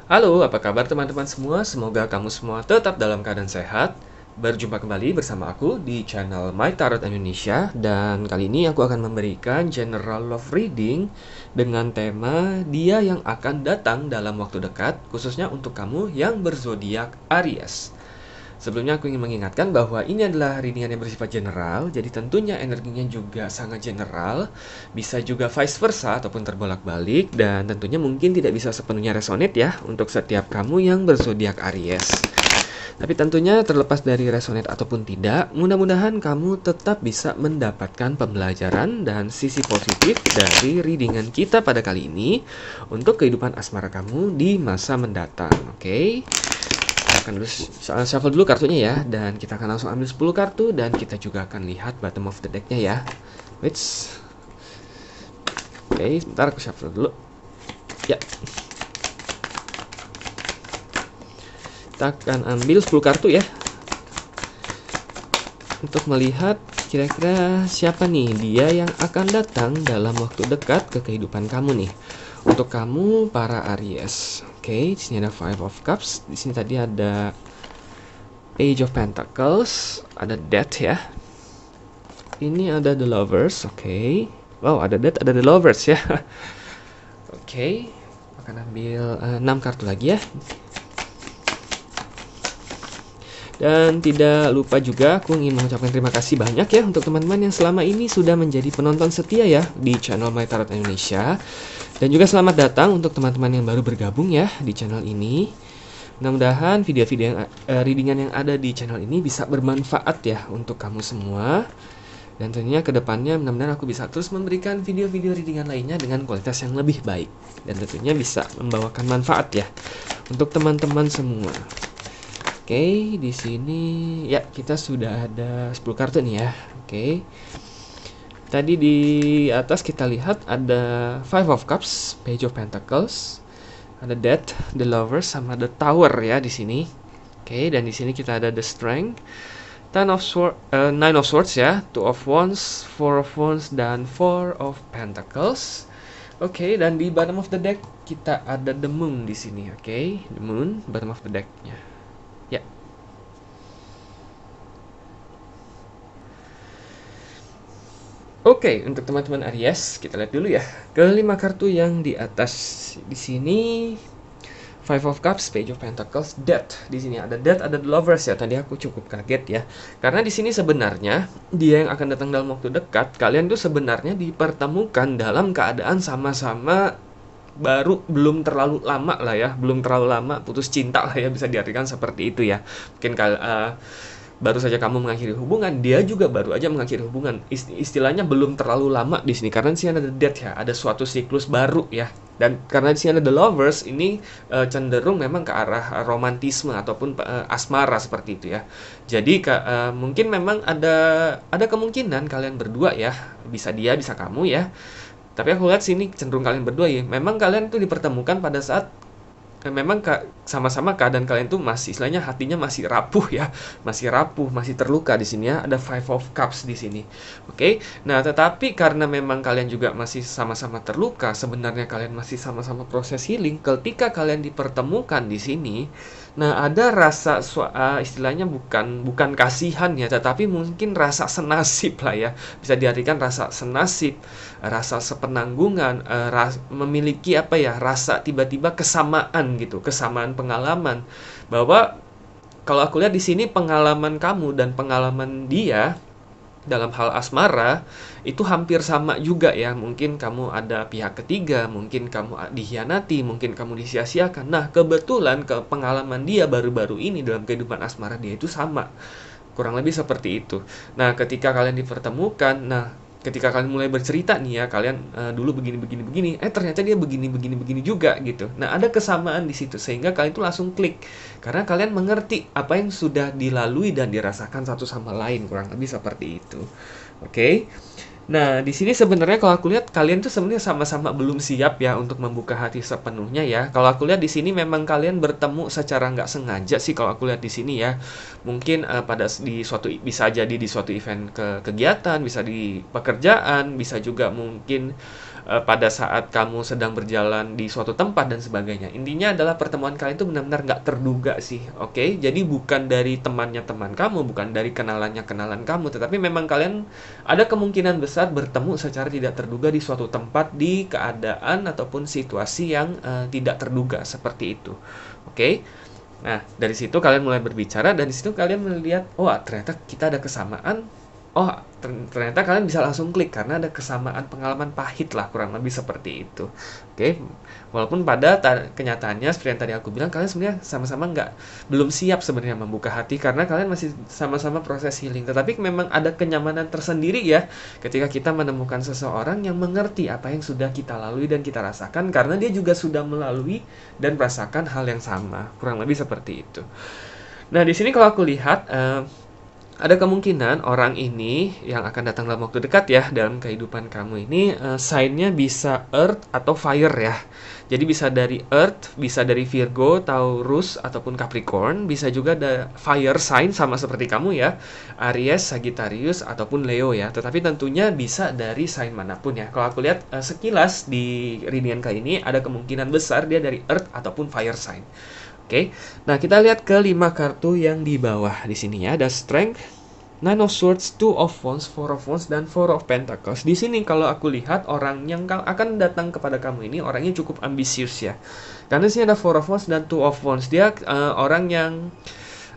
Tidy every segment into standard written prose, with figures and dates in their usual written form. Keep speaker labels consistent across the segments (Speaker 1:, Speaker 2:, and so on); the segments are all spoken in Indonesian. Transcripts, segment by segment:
Speaker 1: Halo, apa kabar teman-teman semua? Semoga kamu semua tetap dalam keadaan sehat. Berjumpa kembali bersama aku di channel My Tarot Indonesia, dan kali ini aku akan memberikan general love reading dengan tema dia yang akan datang dalam waktu dekat, khususnya untuk kamu yang berzodiak Aries. Sebelumnya aku ingin mengingatkan bahwa ini adalah readingan yang bersifat general, jadi tentunya energinya juga sangat general, bisa juga vice versa ataupun terbolak-balik, dan tentunya mungkin tidak bisa sepenuhnya resonate ya untuk setiap kamu yang berzodiak Aries. Tapi tentunya terlepas dari resonate ataupun tidak, mudah-mudahan kamu tetap bisa mendapatkan pembelajaran dan sisi positif dari readingan kita pada kali ini untuk kehidupan asmara kamu di masa mendatang, oke? Akan dulu shuffle dulu kartunya ya, dan kita akan langsung ambil 10 kartu, dan kita juga akan lihat bottom of the decknya ya. Wait. Oke, sebentar aku shuffle dulu. Ya. Kita akan ambil 10 kartu ya, untuk melihat kira-kira siapa nih dia yang akan datang dalam waktu dekat ke kehidupan kamu nih. Untuk kamu para Aries. Oke, di sini ada Five of Cups. Di sini tadi ada Page of Pentacles, ada Death ya. Ini ada The Lovers, oke. Wow, ada Death, ada The Lovers ya. Oke, akan ambil 6 kartu lagi ya. Dan tidak lupa juga aku ingin mengucapkan terima kasih banyak ya untuk teman-teman yang selama ini sudah menjadi penonton setia ya di channel My Tarot Indonesia. Dan juga selamat datang untuk teman-teman yang baru bergabung ya di channel ini. Mudah-mudahan video-video yang readingan yang ada di channel ini bisa bermanfaat ya untuk kamu semua. Dan tentunya kedepannya mudah-mudahan aku bisa terus memberikan video-video readingan lainnya dengan kualitas yang lebih baik. Dan tentunya bisa membawakan manfaat ya untuk teman-teman semua. Oke, di sini ya kita sudah ada 10 kartu nih ya. Oke. Tadi di atas kita lihat ada Five of Cups, Page of Pentacles, ada Death, The Lovers, sama The Tower ya di sini. Oke, dan di sini kita ada The Strength, Nine of Swords ya, Two of Wands, Four of Wands, dan Four of Pentacles. Oke, dan di bottom of the deck kita ada The Moon di sini. Oke, The Moon, bottom of the decknya. Ya. Oke, untuk teman-teman Aries, kita lihat dulu ya. Kelima kartu yang di atas di sini Five of Cups, Page of Pentacles, Death. Di sini ada Death, ada The Lovers ya. Tadi aku cukup kaget ya. Karena di sini sebenarnya dia yang akan datang dalam waktu dekat, kalian tuh sebenarnya dipertemukan dalam keadaan sama-sama baru, belum terlalu lama lah ya, belum terlalu lama putus cinta lah ya, bisa diartikan seperti itu ya. Mungkin baru saja kamu mengakhiri hubungan, dia juga baru aja mengakhiri hubungan. Istilahnya belum terlalu lama di sini karena di sini ada death ya, ada suatu siklus baru ya. Dan karena di sini ada the lovers, ini cenderung memang ke arah romantisme ataupun asmara seperti itu ya. Jadi mungkin memang ada kemungkinan kalian berdua ya, bisa dia, bisa kamu ya. Tapi aku lihat sini cenderung kalian berdua ya. Memang kalian tuh dipertemukan pada saat memang sama-sama keadaan kalian tuh masih, istilahnya hatinya masih rapuh ya, masih rapuh, masih terluka di sini ya. Ada Five of Cups di sini. Oke. Nah, tetapi karena memang kalian juga masih sama-sama terluka, sebenarnya kalian masih sama-sama proses healing. Ketika kalian dipertemukan di sini, nah ada rasa istilahnya bukan kasihan ya, tetapi mungkin rasa senasib lah ya. Bisa diartikan rasa senasib, rasa sepenanggungan, memiliki apa ya, rasa tiba-tiba kesamaan gitu, kesamaan pengalaman. Bahwa kalau aku lihat di sini pengalaman kamu dan pengalaman dia dalam hal asmara itu hampir sama juga ya. Mungkin kamu ada pihak ketiga, mungkin kamu dikhianati, mungkin kamu disia-siakan. Nah, kebetulan pengalaman dia baru-baru ini dalam kehidupan asmara dia itu sama. Kurang lebih seperti itu. Nah, ketika kalian dipertemukan, nah ketika kalian mulai bercerita nih ya, kalian dulu begini, ternyata dia begini juga gitu. Nah, ada kesamaan di situ sehingga kalian tuh langsung klik karena kalian mengerti apa yang sudah dilalui dan dirasakan satu sama lain, kurang lebih seperti itu. Oke. Nah, di sini sebenarnya kalau aku lihat kalian tuh sebenarnya sama-sama belum siap ya untuk membuka hati sepenuhnya ya. Kalau aku lihat di sini memang kalian bertemu secara nggak sengaja sih kalau aku lihat di sini ya. Mungkin bisa jadi di suatu event kegiatan, bisa di pekerjaan, bisa juga mungkin pada saat kamu sedang berjalan di suatu tempat dan sebagainya. Intinya adalah pertemuan kalian itu benar-benar nggak terduga sih, oke? Jadi bukan dari temannya teman kamu, bukan dari kenalannya kenalan kamu, tetapi memang kalian ada kemungkinan besar bertemu secara tidak terduga di suatu tempat di keadaan ataupun situasi yang tidak terduga seperti itu, oke? Nah, dari situ kalian mulai berbicara dan di situ kalian melihat, oh ternyata kita ada kesamaan. Oh, ternyata kalian bisa langsung klik karena ada kesamaan pengalaman pahit lah, kurang lebih seperti itu. Oke, walaupun pada kenyataannya seperti yang tadi aku bilang, kalian sebenarnya sama-sama belum siap sebenarnya membuka hati karena kalian masih sama-sama proses healing. Tetapi memang ada kenyamanan tersendiri ya ketika kita menemukan seseorang yang mengerti apa yang sudah kita lalui dan kita rasakan karena dia juga sudah melalui dan merasakan hal yang sama. Kurang lebih seperti itu. Nah, di sini kalau aku lihat ada kemungkinan orang ini yang akan datang dalam waktu dekat ya dalam kehidupan kamu ini sign-nya bisa Earth atau Fire ya. Jadi bisa dari Earth, bisa dari Virgo, Taurus ataupun Capricorn, bisa juga ada Fire sign sama seperti kamu ya, Aries, Sagittarius ataupun Leo ya. Tetapi tentunya bisa dari sign manapun ya. Kalau aku lihat sekilas di readingan kali ini ada kemungkinan besar dia dari Earth ataupun Fire sign. Oke, nah kita lihat ke 5 kartu yang di bawah di sini ya. Ada Strength, Nine of Swords, Two of Wands, Four of Wands, dan Four of Pentacles. Di sini kalau aku lihat orang yang akan datang kepada kamu ini orangnya cukup ambisius ya. Karena di sini ada Four of Wands dan Two of Wands. Dia orang yang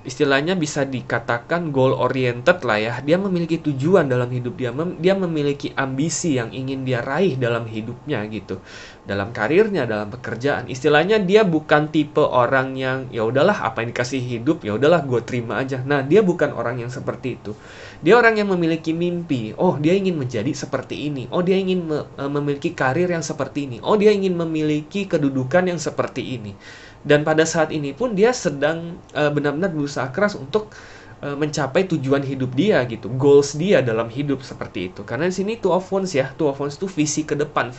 Speaker 1: istilahnya bisa dikatakan goal oriented lah ya. Dia memiliki tujuan dalam hidup dia. Dia memiliki ambisi yang ingin dia raih dalam hidupnya gitu. Dalam karirnya, dalam pekerjaan. Istilahnya dia bukan tipe orang yang ya udahlah apa yang dikasih hidup, ya udahlah gue terima aja. Nah, dia bukan orang yang seperti itu. Dia orang yang memiliki mimpi. Oh, dia ingin menjadi seperti ini. Oh, dia ingin memiliki karir yang seperti ini. Oh, dia ingin memiliki kedudukan yang seperti ini. Dan pada saat ini pun dia sedang benar-benar berusaha keras untuk mencapai tujuan hidup dia gitu, goals dia dalam hidup seperti itu. Karena di sini Two of Wands ya, Two of Wands itu visi ke depan,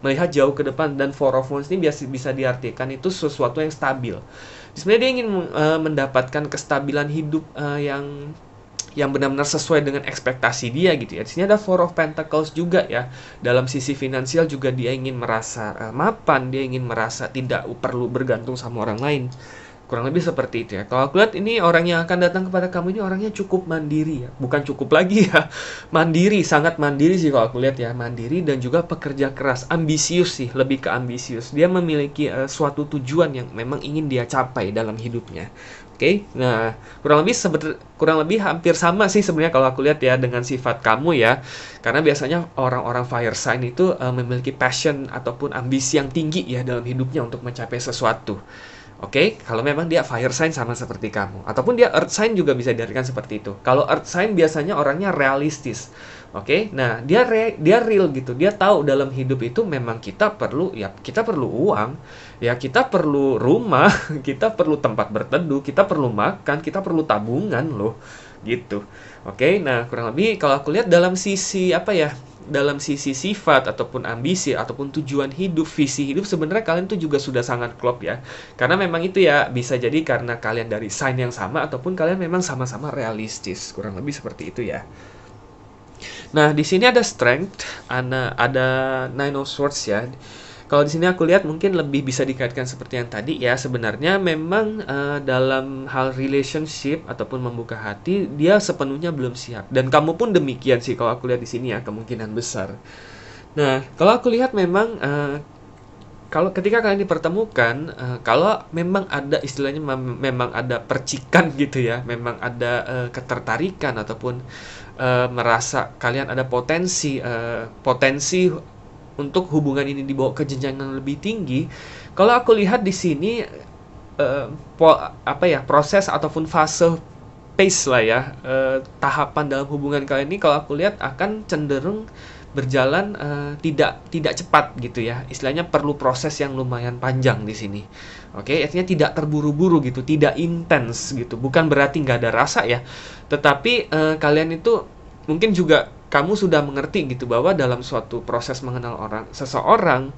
Speaker 1: melihat jauh ke depan, dan Four of Wands ini bisa diartikan itu sesuatu yang stabil. Sebenarnya dia ingin mendapatkan kestabilan hidup yang benar-benar sesuai dengan ekspektasi dia gitu ya. Di sini ada Four of Pentacles juga ya. Dalam sisi finansial juga dia ingin merasa mapan, dia ingin merasa tidak perlu bergantung sama orang lain. Kurang lebih seperti itu ya. Kalau aku lihat ini orang yang akan datang kepada kamu ini orangnya cukup mandiri ya. Bukan cukup lagi ya. Mandiri, sangat mandiri sih kalau aku lihat ya. Mandiri dan juga pekerja keras, ambisius sih, lebih ke ambisius. Dia memiliki suatu tujuan yang memang ingin dia capai dalam hidupnya. Oke, nah kurang lebih hampir sama sih sebenarnya kalau aku lihat ya dengan sifat kamu ya. Karena biasanya orang-orang fire sign itu memiliki passion ataupun ambisi yang tinggi ya dalam hidupnya untuk mencapai sesuatu. Oke, kalau memang dia fire sign sama seperti kamu. Ataupun dia earth sign juga bisa diartikan seperti itu. Kalau earth sign biasanya orangnya realistis. Oke, nah dia real gitu. Dia tahu dalam hidup itu memang kita perlu uang, ya kita perlu rumah, kita perlu tempat berteduh, kita perlu makan, kita perlu tabungan loh, gitu. Oke, nah kurang lebih kalau aku lihat dalam sisi dalam sisi sifat ataupun ambisi ataupun tujuan hidup, visi hidup sebenarnya kalian tuh juga sudah sangat klop ya. Karena memang itu ya bisa jadi karena kalian dari sign yang sama ataupun kalian memang sama-sama realistis. Kurang lebih seperti itu ya. Nah, di sini ada Strength, ada Nine of Swords ya. Kalau di sini aku lihat mungkin lebih bisa dikaitkan seperti yang tadi ya. Sebenarnya memang dalam hal relationship ataupun membuka hati dia sepenuhnya belum siap. Dan kamu pun demikian sih kalau aku lihat di sini ya, kemungkinan besar. Nah, kalau aku lihat memang kalau ketika kalian dipertemukan, kalau memang ada istilahnya memang ada percikan gitu ya, memang ada ketertarikan ataupun merasa kalian ada potensi untuk hubungan ini dibawa ke jenjang yang lebih tinggi. Kalau aku lihat di sini proses ataupun fase pace lah ya, tahapan dalam hubungan kalian ini kalau aku lihat akan cenderung berjalan tidak cepat gitu ya. Istilahnya perlu proses yang lumayan panjang di sini. Oke, artinya tidak terburu-buru gitu, tidak intens gitu. Bukan berarti nggak ada rasa ya, tetapi kalian itu mungkin juga kamu sudah mengerti gitu bahwa dalam suatu proses mengenal seseorang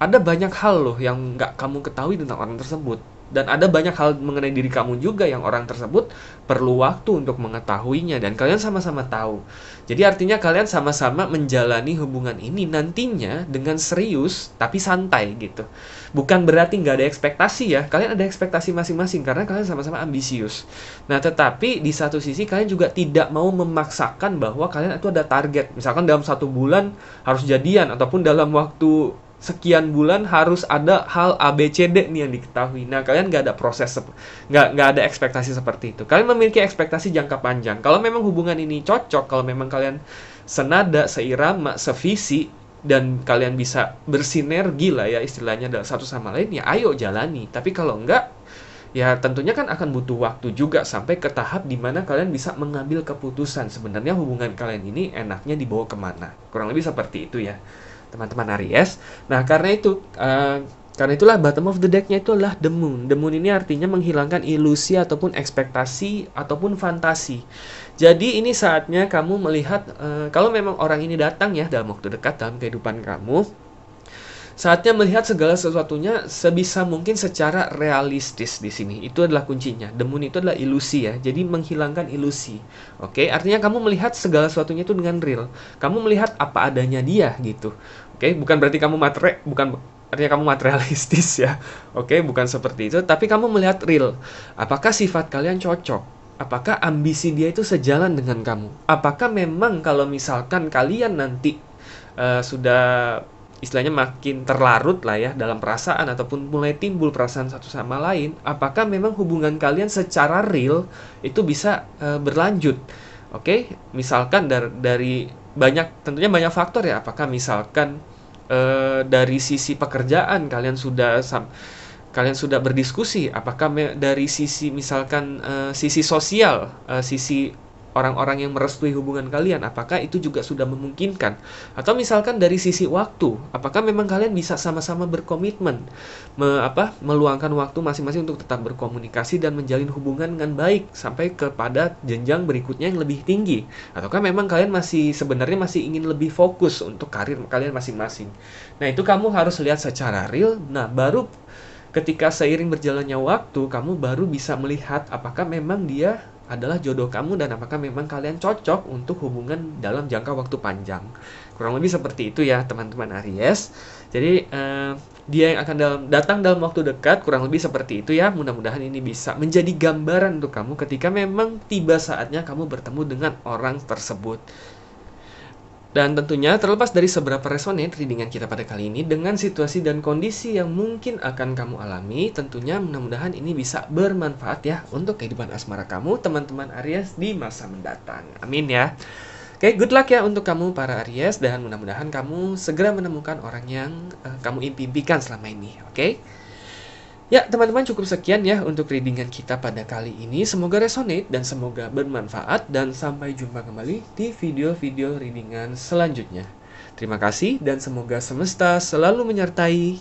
Speaker 1: ada banyak hal loh yang nggak kamu ketahui tentang orang tersebut. Dan ada banyak hal mengenai diri kamu juga yang orang tersebut perlu waktu untuk mengetahuinya, dan kalian sama-sama tahu. Jadi artinya kalian sama-sama menjalani hubungan ini nantinya dengan serius tapi santai gitu. Bukan berarti nggak ada ekspektasi ya, kalian ada ekspektasi masing-masing karena kalian sama-sama ambisius. Nah, tetapi di satu sisi kalian juga tidak mau memaksakan bahwa kalian itu ada target. Misalkan dalam 1 bulan harus jadian, ataupun dalam waktu sekian bulan harus ada hal A, B, C, D nih yang diketahui. Nah, kalian nggak ada nggak ada ekspektasi seperti itu. Kalian memiliki ekspektasi jangka panjang. Kalau memang hubungan ini cocok, kalau memang kalian senada, seirama, sevisi, dan kalian bisa bersinergi lah ya istilahnya satu sama lain, ya ayo jalani. Tapi kalau enggak, ya tentunya kan akan butuh waktu juga sampai ke tahap dimana kalian bisa mengambil keputusan sebenarnya hubungan kalian ini enaknya dibawa kemana. Kurang lebih seperti itu ya, teman-teman Aries. Nah, karena itulah bottom of the deck-nya itu adalah The Moon. The Moon ini artinya menghilangkan ilusi ataupun ekspektasi ataupun fantasi. Jadi ini saatnya kamu melihat, kalau memang orang ini datang ya dalam waktu dekat dalam kehidupan kamu, saatnya melihat segala sesuatunya sebisa mungkin secara realistis di sini. Itu adalah kuncinya. The Moon itu adalah ilusi ya. Jadi menghilangkan ilusi. Oke, artinya kamu melihat segala sesuatunya itu dengan real. Kamu melihat apa adanya dia gitu. Oke, bukan berarti kamu bukan artinya kamu materialistis ya. Oke, bukan seperti itu, tapi kamu melihat real. Apakah sifat kalian cocok? Apakah ambisi dia itu sejalan dengan kamu? Apakah memang kalau misalkan kalian nanti sudah istilahnya makin terlarut lah ya dalam perasaan ataupun mulai timbul perasaan satu sama lain, apakah memang hubungan kalian secara real itu bisa berlanjut? Oke, misalkan dari tentunya banyak faktor ya. Apakah misalkan dari sisi pekerjaan kalian sudah berdiskusi? Apakah dari sisi misalkan sisi sosial, sisi orang-orang yang merestui hubungan kalian, apakah itu juga sudah memungkinkan? Atau misalkan dari sisi waktu, apakah memang kalian bisa sama-sama berkomitmen meluangkan waktu masing-masing untuk tetap berkomunikasi dan menjalin hubungan dengan baik sampai kepada jenjang berikutnya yang lebih tinggi? Ataukah memang kalian sebenarnya masih ingin lebih fokus untuk karir kalian masing-masing? Nah, itu kamu harus lihat secara real. Nah, baru ketika seiring berjalannya waktu, kamu baru bisa melihat apakah memang dia adalah jodoh kamu dan apakah memang kalian cocok untuk hubungan dalam jangka waktu panjang. Kurang lebih seperti itu ya, teman-teman Aries. Jadi dia yang akan datang dalam waktu dekat, kurang lebih seperti itu ya. Mudah-mudahan ini bisa menjadi gambaran untuk kamu ketika memang tiba saatnya kamu bertemu dengan orang tersebut. Dan tentunya terlepas dari seberapa resonate readingan kita pada kali ini dengan situasi dan kondisi yang mungkin akan kamu alami, tentunya mudah-mudahan ini bisa bermanfaat ya untuk kehidupan asmara kamu, teman-teman Aries, di masa mendatang. Amin ya. Oke, good luck ya untuk kamu para Aries, dan mudah-mudahan kamu segera menemukan orang yang kamu impikan selama ini. Oke? Ya, teman-teman, cukup sekian ya untuk readingan kita pada kali ini. Semoga resonate dan semoga bermanfaat, dan sampai jumpa kembali di video-video readingan selanjutnya. Terima kasih dan semoga semesta selalu menyertai